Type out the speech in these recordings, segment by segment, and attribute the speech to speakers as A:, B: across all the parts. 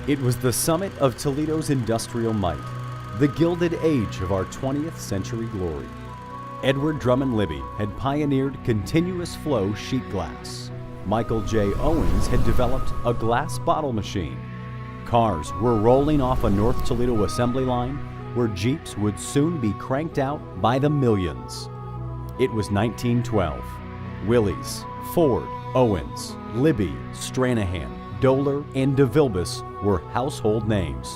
A: It was the summit of Toledo's industrial might, the gilded age of our 20th century glory. Edward Drummond Libby had pioneered continuous flow sheet glass. Michael J. Owens had developed a glass bottle machine. Cars were rolling off a North Toledo assembly line where Jeeps would soon be cranked out by the millions. It was 1912. Willys, Ford, Owens, Libby, Stranahan, Doler, and DeVilbiss were household names.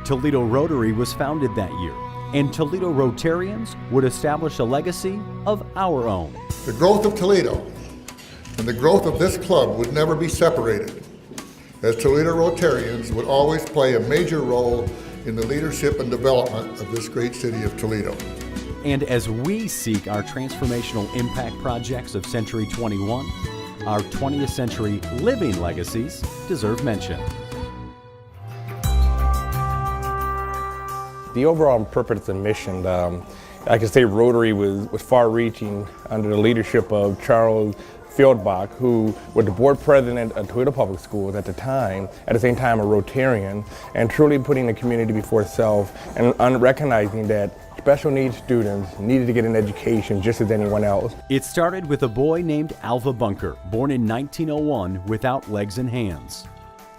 A: Toledo Rotary was founded that year, and Toledo Rotarians would establish a legacy of our own.
B: The growth of Toledo and the growth of this club would never be separated, as Toledo Rotarians would always play a major role in the leadership and development of this great city of Toledo.
A: And as we seek our transformational impact projects of Century 21, our 20th century living legacies deserve mention.
C: The overall purpose and mission, I can say Rotary was far-reaching under the leadership of Charles Fieldbach, who was the board president of Toledo Public Schools at the time, at the same time a Rotarian, and truly putting the community before self and recognizing that special needs students needed to get an education just as anyone else.
A: It started with a boy named Alva Bunker, born in 1901 without legs and hands.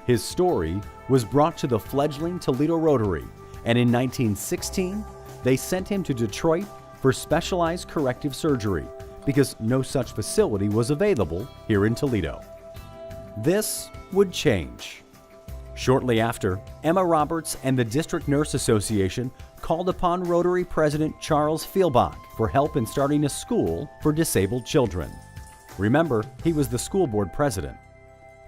A: His story was brought to the fledgling Toledo Rotary, and in 1916, they sent him to Detroit for specialized corrective surgery because no such facility was available here in Toledo. This would change. Shortly after, Emma Roberts and the District Nurse Association called upon Rotary President Charles Fieldbach for help in starting a school for disabled children. Remember, he was the school board president.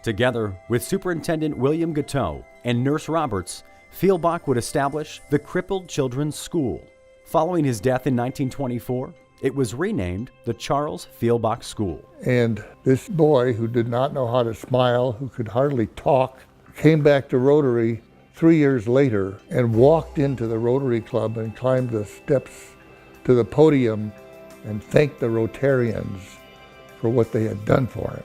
A: Together with Superintendent William Gateau and Nurse Roberts, Fieldbach would establish the Crippled Children's School. Following his death in 1924, it was renamed the Charles Fieldbach School.
B: And this boy, who did not know how to smile, who could hardly talk, came back to Rotary 3 years later and walked into the Rotary Club and climbed the steps to the podium and thanked the Rotarians for what they had done for him.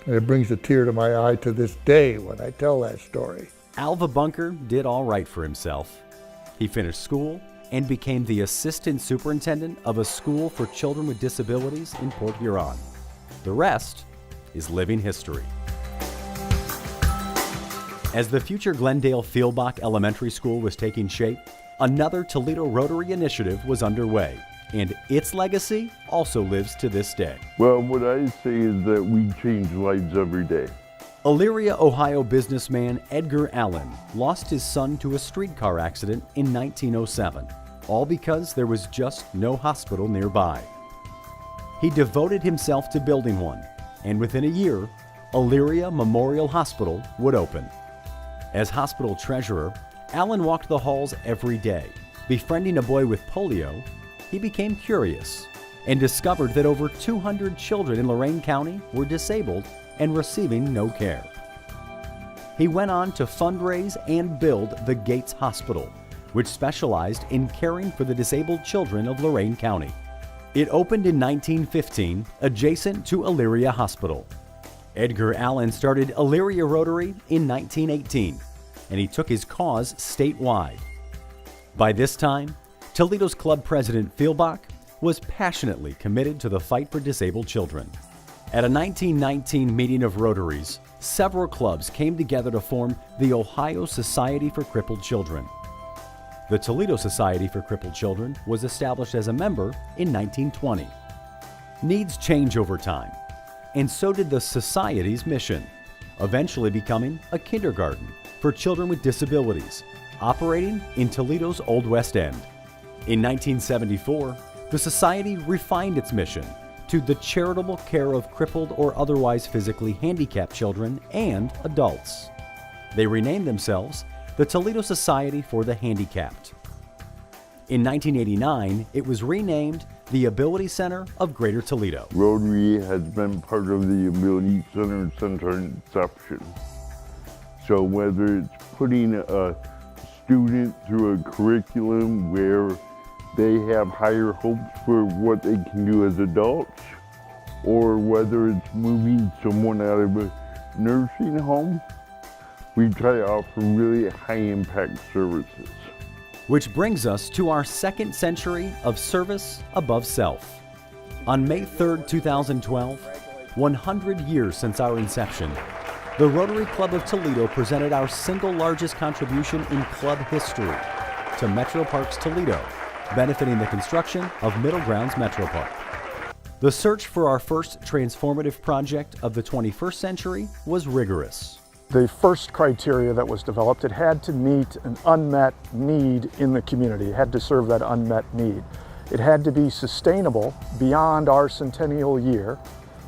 B: And it brings a tear to my eye to this day when I tell that story.
A: Alva Bunker did all right for himself. He finished school and became the assistant superintendent of a school for children with disabilities in Port Huron. The rest is living history. As the future Glendale Fieldbach Elementary School was taking shape, another Toledo Rotary initiative was underway, and its legacy also lives to this day.
D: Well, what I say is that we change lives every day.
A: Elyria, Ohio businessman Edgar Allen lost his son to a streetcar accident in 1907, all because there was just no hospital nearby. He devoted himself to building one, and within a year, Elyria Memorial Hospital would open. As hospital treasurer, Allen walked the halls every day. Befriending a boy with polio, he became curious and discovered that over 200 children in Lorain County were disabled and receiving no care. He went on to fundraise and build the Gates Hospital, which specialized in caring for the disabled children of Lorain County. It opened in 1915, adjacent to Elyria Hospital. Edgar Allen started Elyria Rotary in 1918, and he took his cause statewide. By this time, Toledo's club president Fieldbach was passionately committed to the fight for disabled children. At a 1919 meeting of Rotaries, several clubs came together to form the Ohio Society for Crippled Children. The Toledo Society for Crippled Children was established as a member in 1920. Needs change over time, and so did the Society's mission, eventually becoming a kindergarten for children with disabilities, operating in Toledo's Old West End. In 1974, the Society refined its mission to the charitable care of crippled or otherwise physically handicapped children and adults. They renamed themselves the Toledo Society for the Handicapped. In 1989, it was renamed the Ability Center of Greater Toledo.
D: Rotary has been part of the Ability Center since our inception. So whether it's putting a student through a curriculum where they have higher hopes for what they can do as adults, or whether it's moving someone out of a nursing home, We try to offer really high impact services.
A: Which brings us to our second century of service above self. On May 3rd, 2012, 100 years since our inception, the Rotary Club of Toledo presented our single largest contribution in club history to Metro Parks Toledo, benefiting the construction of Middle Grounds Metro Park. The search for our first transformative project of the 21st century was rigorous.
E: The first criteria that was developed, it had to meet an unmet need in the community. It had to serve that unmet need. It had to be sustainable beyond our centennial year.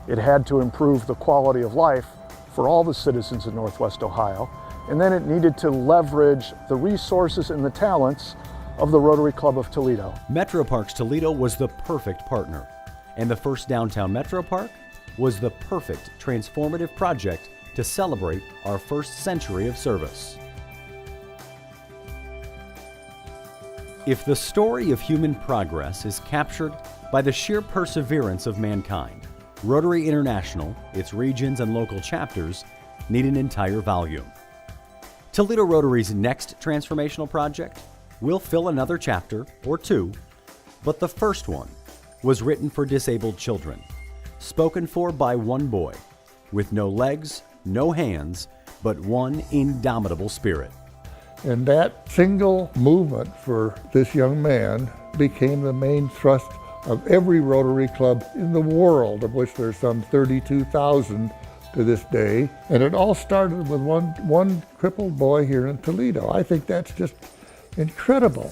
E: It had to improve the quality of life for all the citizens of Northwest Ohio. And then it needed to leverage the resources and the talents of the Rotary Club of Toledo.
A: Metro Parks Toledo was the perfect partner, and the first downtown Metro Park was the perfect transformative project to celebrate our first century of service. If the story of human progress is captured by the sheer perseverance of mankind, Rotary International, its regions and local chapters, need an entire volume. Toledo Rotary's next transformational project will fill another chapter or two, but the first one was written for disabled children, spoken for by one boy, with no legs, no hands, but one indomitable spirit.
B: And that single movement for this young man became the main thrust of every Rotary Club in the world, of which there's some 32,000 to this day. And it all started with one crippled boy here in Toledo. I think that's just incredible.